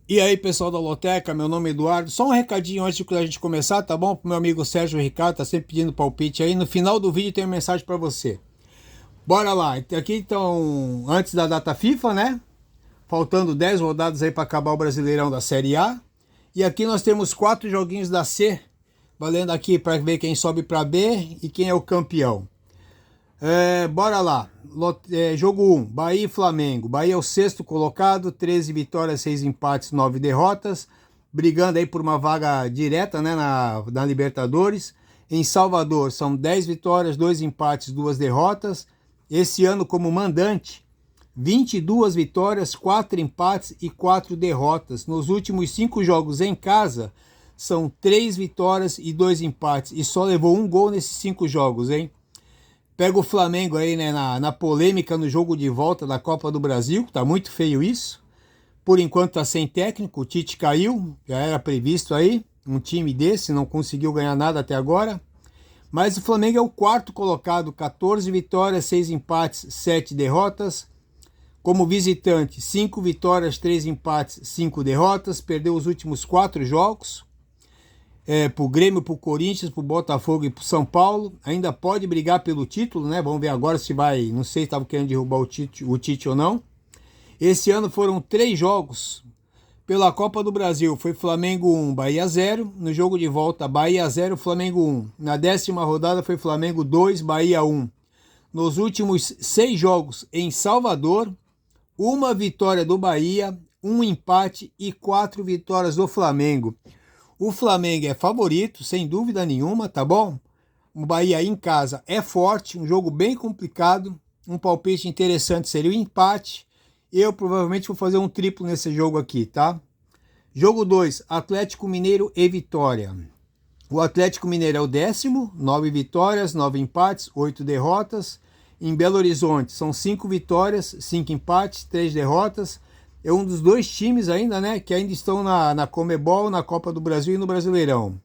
E aí, pessoal da Loteca, meu nome é Eduardo. Só um recadinho antes de a gente começar, tá bom? Pro meu amigo Sérgio Ricardo, tá sempre pedindo palpite aí. No final do vídeo tem uma mensagem para você. Bora lá. Aqui então, antes da data FIFA, né? Faltando 10 rodadas aí para acabar o Brasileirão da Série A. E aqui nós temos 4 joguinhos da C, valendo aqui para ver quem sobe para B e quem é o campeão. Bora lá. Jogo 1, Bahia e Flamengo. Bahia é o sexto colocado, 13 vitórias, 6 empates, 9 derrotas. Brigando aí por uma vaga direta, né, na Libertadores. Em Salvador são 10 vitórias, 2 empates, 2 derrotas. Esse ano como mandante, 22 vitórias, 4 empates e 4 derrotas. Nos últimos 5 jogos em casa, são 3 vitórias e 2 empates. E só levou um gol nesses 5 jogos, hein? Pega o Flamengo aí, né, na polêmica no jogo de volta da Copa do Brasil. Tá muito feio isso. Por enquanto tá sem técnico, o Tite caiu. Já era previsto aí, um time desse, não conseguiu ganhar nada até agora. Mas o Flamengo é o quarto colocado, 14 vitórias, 6 empates, 7 derrotas. Como visitante, 5 vitórias, 3 empates, 5 derrotas. Perdeu os últimos 4 jogos. Pro Grêmio, pro Corinthians, pro Botafogo e pro São Paulo. Ainda pode brigar pelo título, né? Vamos ver agora se vai... Não sei se estava querendo derrubar o Tite ou não. Esse ano foram 3 jogos pela Copa do Brasil. Foi Flamengo 1, Bahia 0. No jogo de volta, Bahia 0, Flamengo 1. Na 10ª rodada foi Flamengo 2, Bahia 1. Nos últimos 6 jogos em Salvador, 1 vitória do Bahia, 1 empate e 4 vitórias do Flamengo. O Flamengo é favorito, sem dúvida nenhuma, tá bom? O Bahia em casa é forte, um jogo bem complicado. Um palpite interessante seria o empate. Eu provavelmente vou fazer um triplo nesse jogo aqui, tá? Jogo 2, Atlético Mineiro e Vitória. O Atlético Mineiro é o 10º, 9 vitórias, 9 empates, 8 derrotas. Em Belo Horizonte são 5 vitórias, 5 empates, 3 derrotas. É um dos 2 times ainda, né, que ainda estão na Conmebol, na Copa do Brasil e no Brasileirão.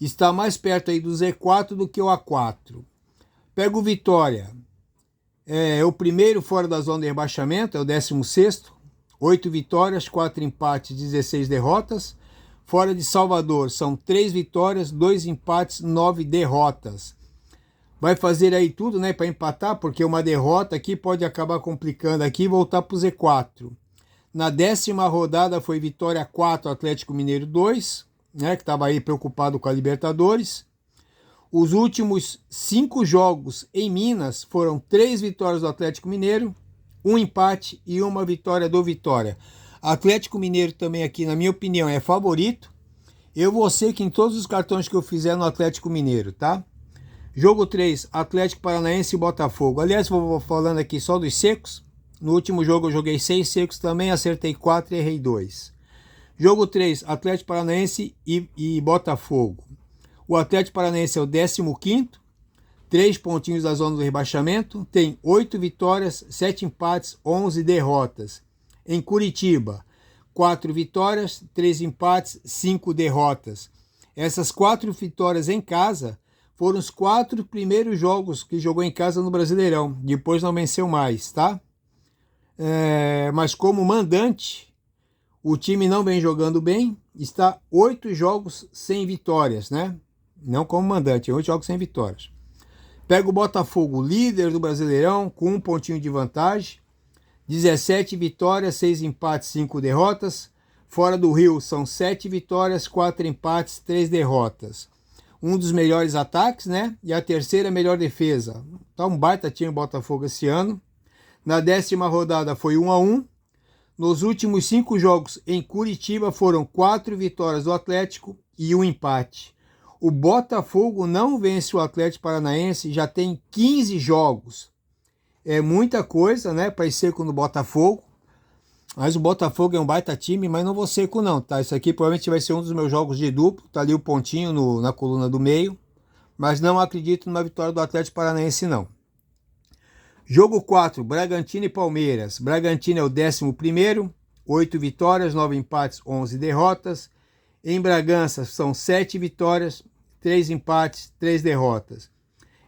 Está mais perto aí do Z4 do que o A4. Pega o Vitória. É o primeiro fora da zona de rebaixamento, é o 16º. 8 vitórias, 4 empates, 16 derrotas. Fora de Salvador são 3 vitórias, 2 empates, 9 derrotas. Vai fazer aí tudo, né, para empatar, porque uma derrota aqui pode acabar complicando aqui e voltar para o Z4. Na 10ª rodada foi Vitória 4, Atlético Mineiro 2, né, que estava aí preocupado com a Libertadores. Os últimos 5 jogos em Minas foram 3 vitórias do Atlético Mineiro, 1 empate e 1 vitória do Vitória. Atlético Mineiro também aqui, na minha opinião, é favorito. Eu vou ser que em todos os cartões que eu fizer no Atlético Mineiro, tá? Jogo 3, Atlético Paranaense e Botafogo. Aliás, vou falando aqui só dos secos. No último jogo eu joguei 6 secos também, acertei 4 e errei 2. Jogo 3, Atlético Paranaense e Botafogo. O Atlético Paranaense é o 15º, 3 pontinhos da zona do rebaixamento, tem 8 vitórias, 7 empates, 11 derrotas. Em Curitiba, 4 vitórias, 3 empates, 5 derrotas. Essas 4 vitórias em casa foram os 4 primeiros jogos que jogou em casa no Brasileirão. Depois não venceu mais, tá? Mas como mandante, o time não vem jogando bem, está 8 jogos sem vitórias, né? Não como mandante, 8 jogos sem vitórias. Pega o Botafogo, líder do Brasileirão, com 1 pontinho de vantagem, 17 vitórias, 6 empates, 5 derrotas. Fora do Rio são 7 vitórias, 4 empates, 3 derrotas. Um dos melhores ataques, né? E a terceira melhor defesa. Tá um baita time o Botafogo esse ano. Na 10ª rodada foi 1-1. Nos últimos 5 jogos em Curitiba foram 4 vitórias do Atlético e 1 empate. O Botafogo não vence o Atlético Paranaense, já tem 15 jogos. É muita coisa, né, para ir seco no Botafogo. Mas o Botafogo é um baita time, mas não vou seco não, tá? Isso aqui provavelmente vai ser um dos meus jogos de duplo. Tá ali o pontinho na coluna do meio. Mas não acredito numa vitória do Atlético Paranaense, não. Jogo 4, Bragantino e Palmeiras. Bragantino é o 11º, 8 vitórias, 9 empates, 11 derrotas. Em Bragança são 7 vitórias, 3 empates, 3 derrotas.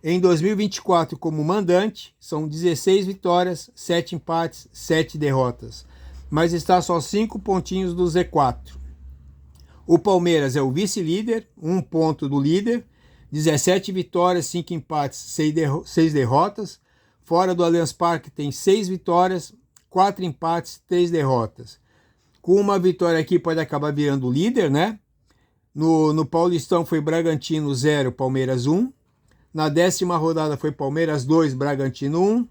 Em 2024, como mandante, são 16 vitórias, 7 empates, 7 derrotas. mas está só 5 pontinhos do Z4. O Palmeiras é o vice-líder, 1 ponto do líder, 17 vitórias, 5 empates, 6 derrotas. Fora do Allianz Parque tem 6 vitórias, 4 empates, 3 derrotas. Com uma vitória aqui pode acabar virando líder, né? No Paulistão foi Bragantino 0, Palmeiras 1. Na 10ª rodada foi Palmeiras 2, Bragantino 1.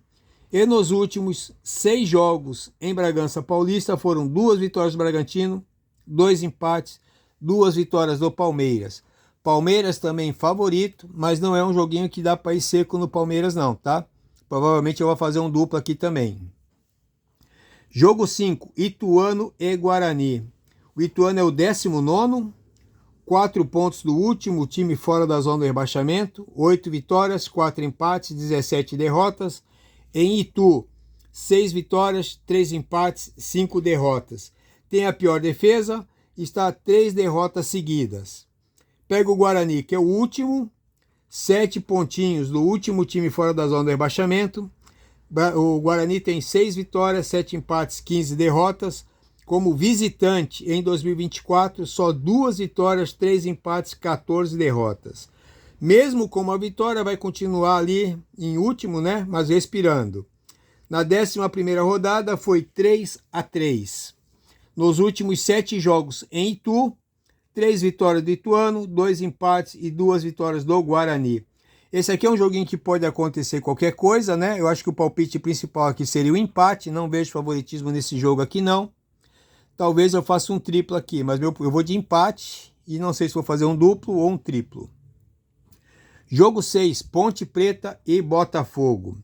E nos últimos 6 jogos em Bragança Paulista foram 2 vitórias do Bragantino, 2 empates, 2 vitórias do Palmeiras. Palmeiras também favorito, mas não é um joguinho que dá para ir seco no Palmeiras não, tá? Provavelmente eu vou fazer um duplo aqui também. Jogo 5, Ituano e Guarani. O Ituano é o 19º, 4 pontos do último time fora da zona do rebaixamento, 8 vitórias, 4 empates, 17 derrotas. Em Itu, 6 vitórias, 3 empates, 5 derrotas. Tem a pior defesa, está a 3 derrotas seguidas. Pega o Guarani, que é o último, 7 pontinhos do último time fora da zona do rebaixamento. O Guarani tem 6 vitórias, 7 empates, 15 derrotas. Como visitante em 2024, só 2 vitórias, 3 empates, 14 derrotas. Mesmo com uma vitória, vai continuar ali em último, né? Mas respirando. Na 11ª rodada foi 3-3. Nos últimos 7 jogos em Itu, 3 vitórias do Ituano, 2 empates e 2 vitórias do Guarani. Esse aqui é um joguinho que pode acontecer qualquer coisa, né? Eu acho que o palpite principal aqui seria o empate. Não vejo favoritismo nesse jogo aqui, não. Talvez eu faça um triplo aqui, mas eu vou de empate e não sei se vou fazer um duplo ou um triplo. Jogo 6, Ponte Preta e Botafogo.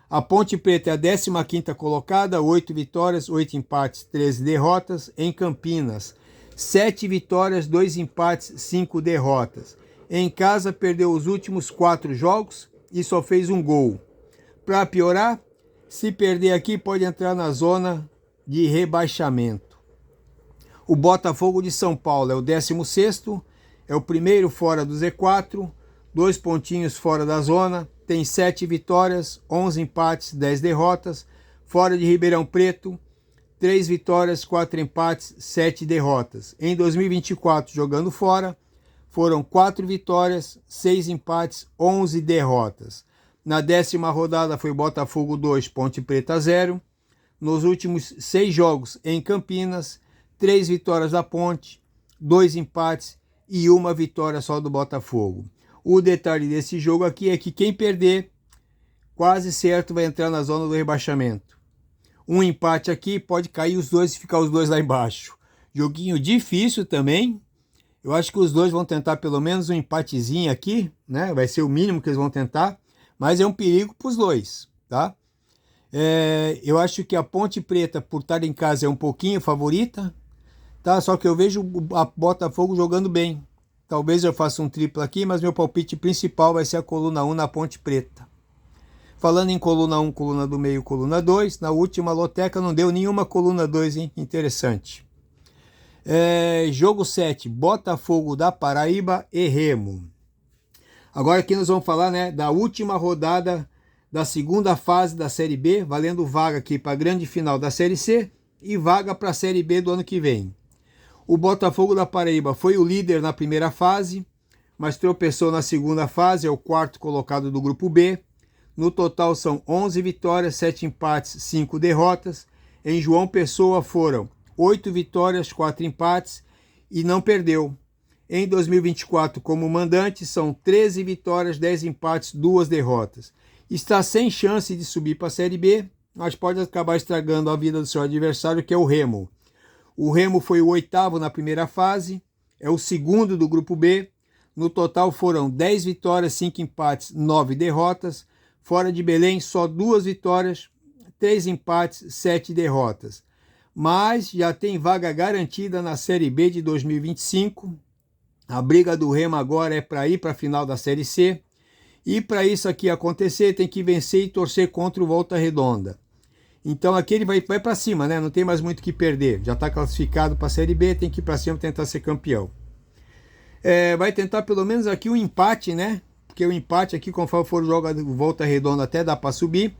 A Ponte Preta é a 15ª colocada, 8 vitórias, 8 empates, 13 derrotas. Em Campinas, 7 vitórias, 2 empates, 5 derrotas. Em casa, perdeu os últimos 4 jogos e só fez um gol. Para piorar, se perder aqui, pode entrar na zona de rebaixamento. O Botafogo de São Paulo é o 16º, é o primeiro fora do Z4, 2 pontinhos fora da zona, tem 7 vitórias, 11 empates, 10 derrotas. Fora de Ribeirão Preto, 3 vitórias, 4 empates, 7 derrotas. Em 2024, jogando fora, foram 4 vitórias, 6 empates, 11 derrotas. Na 10ª rodada foi Botafogo 2, Ponte Preta 0. Nos últimos 6 jogos em Campinas, 3 vitórias da Ponte, 2 empates e 1 vitória só do Botafogo. O detalhe desse jogo aqui é que quem perder, quase certo vai entrar na zona do rebaixamento. Um empate aqui pode cair os dois e ficar os dois lá embaixo. Joguinho difícil também. Eu acho que os dois vão tentar pelo menos um empatezinho aqui, né? Vai ser o mínimo que eles vão tentar, mas é um perigo para os dois, tá? Eu acho que a Ponte Preta, por estar em casa, é um pouquinho favorita, tá? Só que eu vejo a Botafogo jogando bem. Talvez eu faça um triplo aqui, mas meu palpite principal vai ser a coluna 1 na Ponte Preta. Falando em coluna 1, coluna do meio, coluna 2, na última loteca não deu nenhuma coluna 2, hein? Interessante. Jogo 7, Botafogo da Paraíba e Remo. Agora aqui nós vamos falar, né, da última rodada da segunda fase da Série B, valendo vaga aqui para a grande final da Série C e vaga para a Série B do ano que vem. O Botafogo da Paraíba foi o líder na primeira fase, mas tropeçou na segunda fase, é o 4º colocado do grupo B. No total são 11 vitórias, 7 empates, 5 derrotas. Em João Pessoa foram 8 vitórias, 4 empates e não perdeu. Em 2024, como mandante, são 13 vitórias, 10 empates, 2 derrotas. Está sem chance de subir para a Série B, mas pode acabar estragando a vida do seu adversário, que é o Remo. O Remo foi o 8º na primeira fase, é o 2º do grupo B. No total foram 10 vitórias, 5 empates, 9 derrotas. Fora de Belém, só 2 vitórias, 3 empates, 7 derrotas. Mas já tem vaga garantida na Série B de 2025. A briga do Remo agora é para ir para a final da Série C. E para isso aqui acontecer, tem que vencer e torcer contra o Volta Redonda. Então aqui ele vai para cima, né? Não tem mais muito o que perder. Já está classificado para a Série B, tem que ir para cima tentar ser campeão. Vai tentar pelo menos aqui um empate, né? Porque o empate aqui, conforme for o jogo do Volta Redonda, até dá para subir.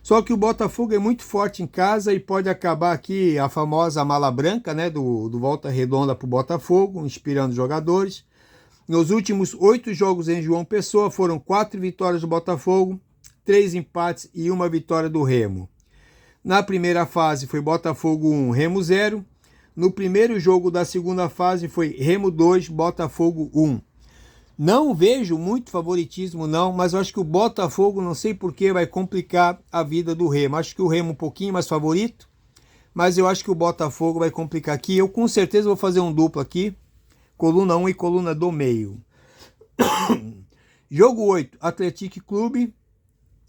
Só que o Botafogo é muito forte em casa e pode acabar aqui a famosa mala branca, né, do Volta Redonda para o Botafogo, inspirando jogadores. Nos últimos 8 jogos em João Pessoa foram 4 vitórias do Botafogo, 3 empates e 1 vitória do Remo. Na primeira fase foi Botafogo 1, Remo 0. No primeiro jogo da segunda fase foi Remo 2, Botafogo 1. Não vejo muito favoritismo não, mas eu acho que o Botafogo, não sei porquê, vai complicar a vida do Remo. Acho que o Remo um pouquinho mais favorito, mas eu acho que o Botafogo vai complicar aqui. Eu com certeza vou fazer um duplo aqui, coluna 1 e coluna do meio. Jogo 8, Atlético Clube,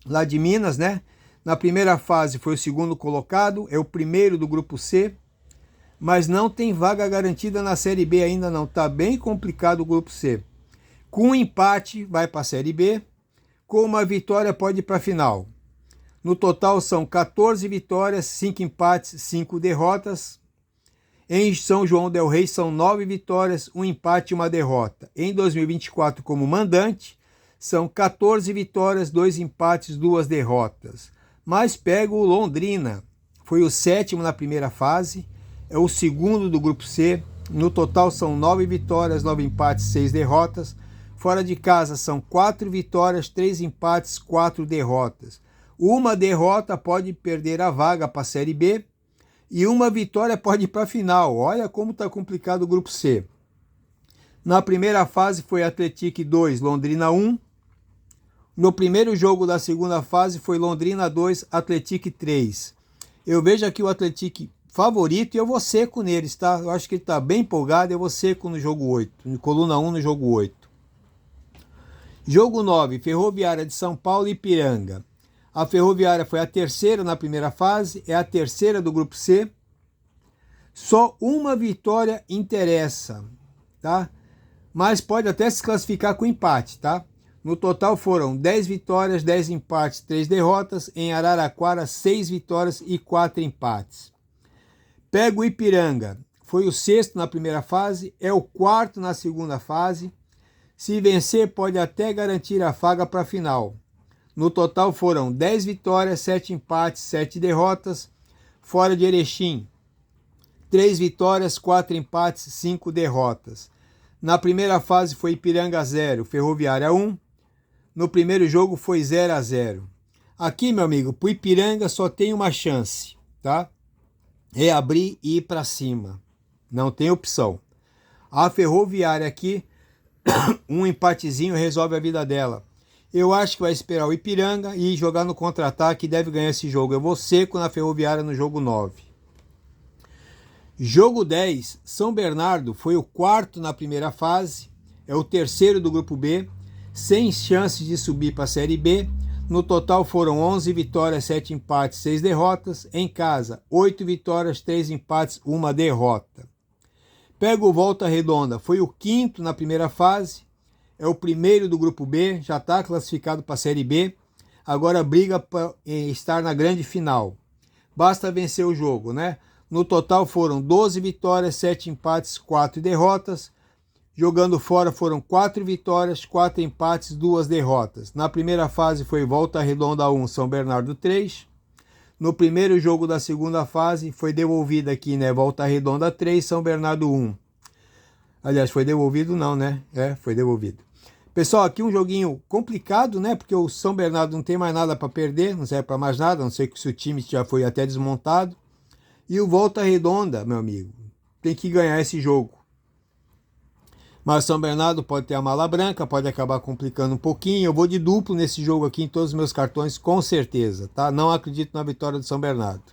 lá de Minas, né? Na primeira fase foi o segundo colocado, é o primeiro do grupo C, mas não tem vaga garantida na Série B ainda não, tá bem complicado o grupo C. Com um empate vai para a Série B, com uma vitória pode ir para a final. No total são 14 vitórias, 5 empates, 5 derrotas. Em São João del Rei são 9 vitórias, 1 empate e 1 derrota. Em 2024 como mandante são 14 vitórias, 2 empates, 2 derrotas. Mas pega o Londrina, foi o 7º na primeira fase, é o segundo do grupo C. No total são 9 vitórias, 9 empates, 6 derrotas. Fora de casa são 4 vitórias, 3 empates, 4 derrotas. Uma derrota pode perder a vaga para a Série B e uma vitória pode ir para a final. Olha como está complicado o grupo C. Na primeira fase foi Atlético 2, Londrina 1. No primeiro jogo da segunda fase foi Londrina 2, Atlético 3. Eu vejo aqui o Atlético favorito e eu vou seco neles, tá? Eu acho que ele está bem empolgado, eu vou seco no jogo 8, no coluna 1 no jogo 8. Jogo 9, Ferroviária de São Paulo e Ipiranga. A Ferroviária foi a terceira na primeira fase, é a terceira do grupo C. Só uma vitória interessa, tá? Mas pode até se classificar com empate, tá? No total foram 10 vitórias, 10 empates, 3 derrotas. Em Araraquara, 6 vitórias e 4 empates. Pega o Ipiranga, foi o 6º na primeira fase, é o 4º na segunda fase. Se vencer, pode até garantir a vaga para a final. No total foram 10 vitórias, 7 empates, 7 derrotas. Fora de Erechim, 3 vitórias, 4 empates, 5 derrotas. Na primeira fase foi Ipiranga 0, Ferroviária 1. No primeiro jogo foi 0-0. Aqui, meu amigo, para o Ipiranga só tem uma chance, tá? É abrir e ir para cima. Não tem opção. A Ferroviária aqui, um empatezinho resolve a vida dela. Eu acho que vai esperar o Ipiranga e jogar no contra-ataque e deve ganhar esse jogo. Eu vou seco na Ferroviária no jogo 9. Jogo 10, São Bernardo foi o 4º na primeira fase, é o terceiro do grupo B, sem chances de subir para a Série B. No total foram 11 vitórias, 7 empates, 6 derrotas. Em casa, 8 vitórias, 3 empates, 1 derrota. Pega o Volta Redonda, foi o 5º na primeira fase, é o primeiro do grupo B, já está classificado para a Série B, agora briga para estar na grande final. Basta vencer o jogo, né? No total foram 12 vitórias, 7 empates, 4 derrotas. Jogando fora foram 4 vitórias, 4 empates, 2 derrotas. Na primeira fase foi Volta Redonda 1, São Bernardo 3. No primeiro jogo da segunda fase foi devolvida aqui, né? Volta Redonda 3, São Bernardo 1. Aliás, foi devolvido não, né? Foi devolvido. Pessoal, aqui um joguinho complicado, né? Porque o São Bernardo não tem mais nada para perder, não serve para mais nada, a não ser que se o time já foi até desmontado. E o Volta Redonda, meu amigo, tem que ganhar esse jogo. Mas São Bernardo pode ter a mala branca, pode acabar complicando um pouquinho. Eu vou de duplo nesse jogo aqui em todos os meus cartões, com certeza, tá? Não acredito na vitória do São Bernardo.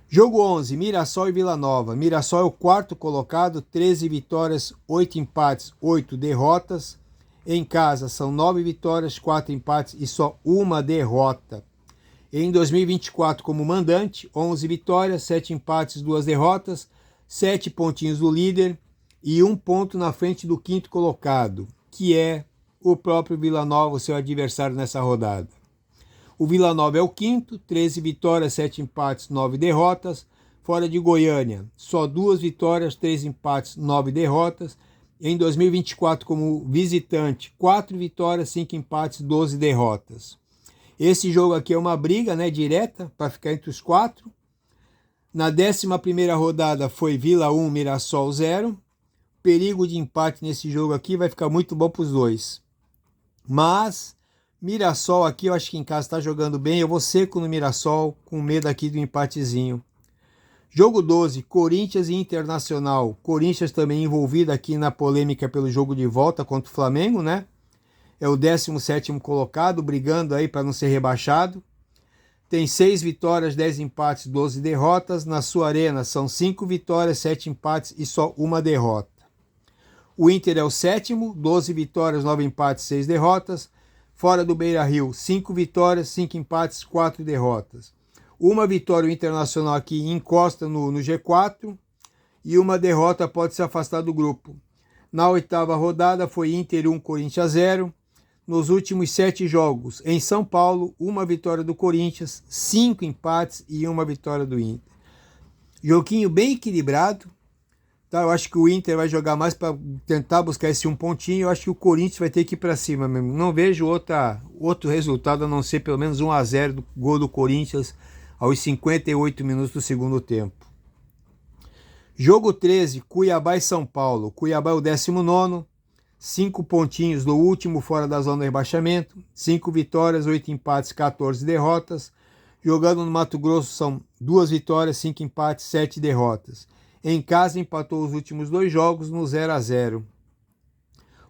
Jogo 11, Mirassol e Vila Nova. Mirassol é o 4º colocado, 13 vitórias, 8 empates, 8 derrotas. Em casa são 9 vitórias, 4 empates e só 1 derrota. Em 2024 como mandante, 11 vitórias, 7 empates, 2 derrotas, 7 pontinhos do líder e 1 ponto na frente do 5º colocado, que é o próprio Vila Nova, o seu adversário nessa rodada. O Vila Nova é o 5º, 13 vitórias, 7 empates, 9 derrotas. Fora de Goiânia, só 2 vitórias, 3 empates, 9 derrotas. Em 2024 como visitante, 4 vitórias, 5 empates, 12 derrotas. Esse jogo aqui é uma briga, né, direta, para ficar entre os 4. Na 11ª rodada foi Vila 1, Mirassol 0. Perigo de empate nesse jogo aqui vai ficar muito bom para os dois. Mas Mirassol aqui, eu acho que em casa está jogando bem. Eu vou seco no Mirassol, com medo aqui do empatezinho. Jogo 12, Corinthians e Internacional. Corinthians também envolvido aqui na polêmica pelo jogo de volta contra o Flamengo, né? É o 17º colocado, brigando aí para não ser rebaixado. Tem 6 vitórias, 10 empates, 12 derrotas. Na sua arena são 5 vitórias, 7 empates e só uma derrota. O Inter é o 7º, 12 vitórias, 9 empates, 6 derrotas. Fora do Beira-Rio, 5 vitórias, 5 empates, 4 derrotas. Uma vitória o Internacional aqui encosta no G4 e uma derrota pode se afastar do grupo. Na 8ª rodada foi Inter 1, Corinthians 0. Nos últimos 7 jogos, em São Paulo, uma vitória do Corinthians, 5 empates e uma vitória do Inter. Joguinho bem equilibrado. Tá? Eu acho que o Inter vai jogar mais para tentar buscar esse 1 pontinho. Eu acho que o Corinthians vai ter que ir para cima mesmo. Não vejo outro resultado a não ser pelo menos 1-0 do gol do Corinthians aos 58 minutos do segundo tempo. Jogo 13, Cuiabá e São Paulo. Cuiabá é o 19º. 5 pontinhos do último fora da zona do rebaixamento, 5 vitórias, 8 empates, 14 derrotas. Jogando no Mato Grosso são 2 vitórias, 5 empates, 7 derrotas. Em casa empatou os últimos 2 jogos no 0-0.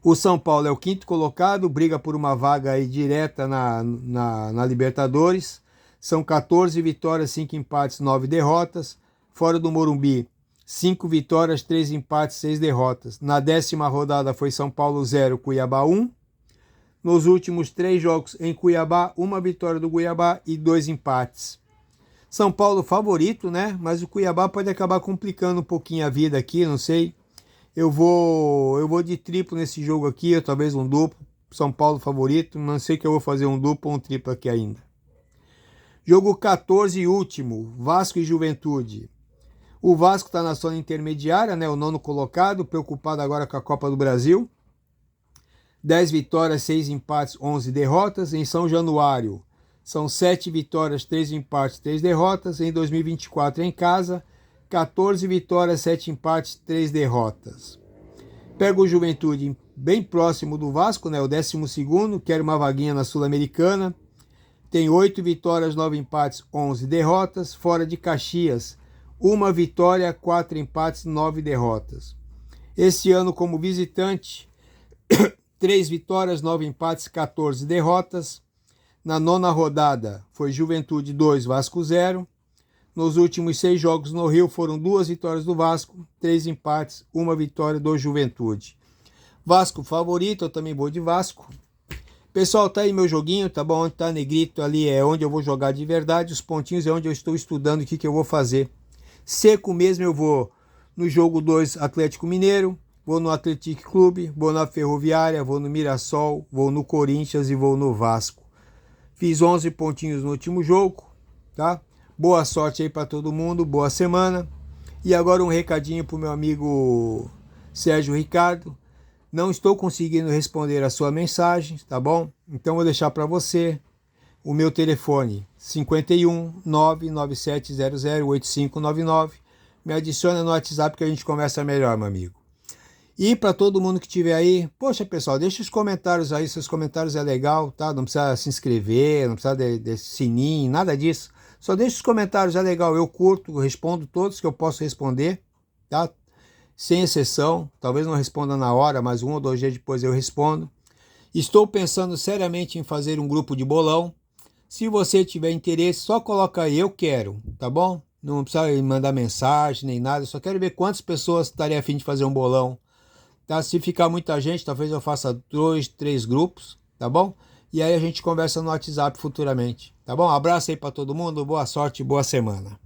O São Paulo é o 5º colocado, briga por uma vaga aí direta na Libertadores. São 14 vitórias, 5 empates, 9 derrotas. Fora do Morumbi, 5 vitórias, 3 empates, 6 derrotas. Na 10ª rodada foi São Paulo 0, Cuiabá 1. Nos últimos 3 jogos em Cuiabá, 1 vitória do Cuiabá e 2 empates. São Paulo favorito, né? Mas o Cuiabá pode acabar complicando um pouquinho a vida aqui, não sei. Eu vou de triplo nesse jogo aqui, ou talvez um duplo. São Paulo favorito, não sei que eu vou fazer um duplo ou um triplo aqui ainda. Jogo 14 e último, Vasco e Juventude. O Vasco está na zona intermediária, né? O 9º colocado, preocupado agora com a Copa do Brasil. 10 vitórias, 6 empates, 11 derrotas. Em São Januário, são 7 vitórias, 3 empates, 3 derrotas. Em 2024, em casa, 14 vitórias, 7 empates, 3 derrotas. Pega o Juventude bem próximo do Vasco, né? O 12º, quer uma vaguinha na Sul-Americana. Tem 8 vitórias, 9 empates, 11 derrotas. Fora de Caxias, 1 vitória, 4 empates, 9 derrotas. Esse ano, como visitante, 3 vitórias, 9 empates, 14 derrotas. Na 9ª rodada, foi Juventude 2, Vasco 0. Nos últimos 6 jogos no Rio, foram 2 vitórias do Vasco, 3 empates, 1 vitória do Juventude. Vasco favorito, eu também vou de Vasco. Pessoal, tá aí meu joguinho, tá bom? Onde tá negrito ali é onde eu vou jogar de verdade. Os pontinhos é onde eu estou estudando o que eu vou fazer. Seco mesmo eu vou no jogo 2 Atlético Mineiro, vou no Atlético Clube, vou na Ferroviária, vou no Mirassol, vou no Corinthians e vou no Vasco. Fiz 11 pontinhos no último jogo, tá? Boa sorte aí para todo mundo, boa semana. E agora um recadinho pro meu amigo Sérgio Ricardo. Não estou conseguindo responder a sua mensagem, tá bom? Então vou deixar para você o meu telefone 51 99700 8599. Me adiciona no WhatsApp que a gente conversa melhor, meu amigo. E para todo mundo que estiver aí, poxa pessoal, deixa os comentários aí, seus comentários é legal, tá? Não precisa se inscrever, não precisa de sininho, nada disso. Só deixa os comentários, é legal, eu curto, respondo todos que eu posso responder, tá? Sem exceção, talvez não responda na hora, mas 1 ou 2 dias depois eu respondo. Estou pensando seriamente em fazer um grupo de bolão. Se você tiver interesse, só coloca aí, eu quero, tá bom? Não precisa mandar mensagem nem nada, eu só quero ver quantas pessoas estariam a fim de fazer um bolão. Tá? Se ficar muita gente, talvez eu faça 2, 3 grupos, tá bom? E aí a gente conversa no WhatsApp futuramente, tá bom? Abraço aí para todo mundo, boa sorte, boa semana.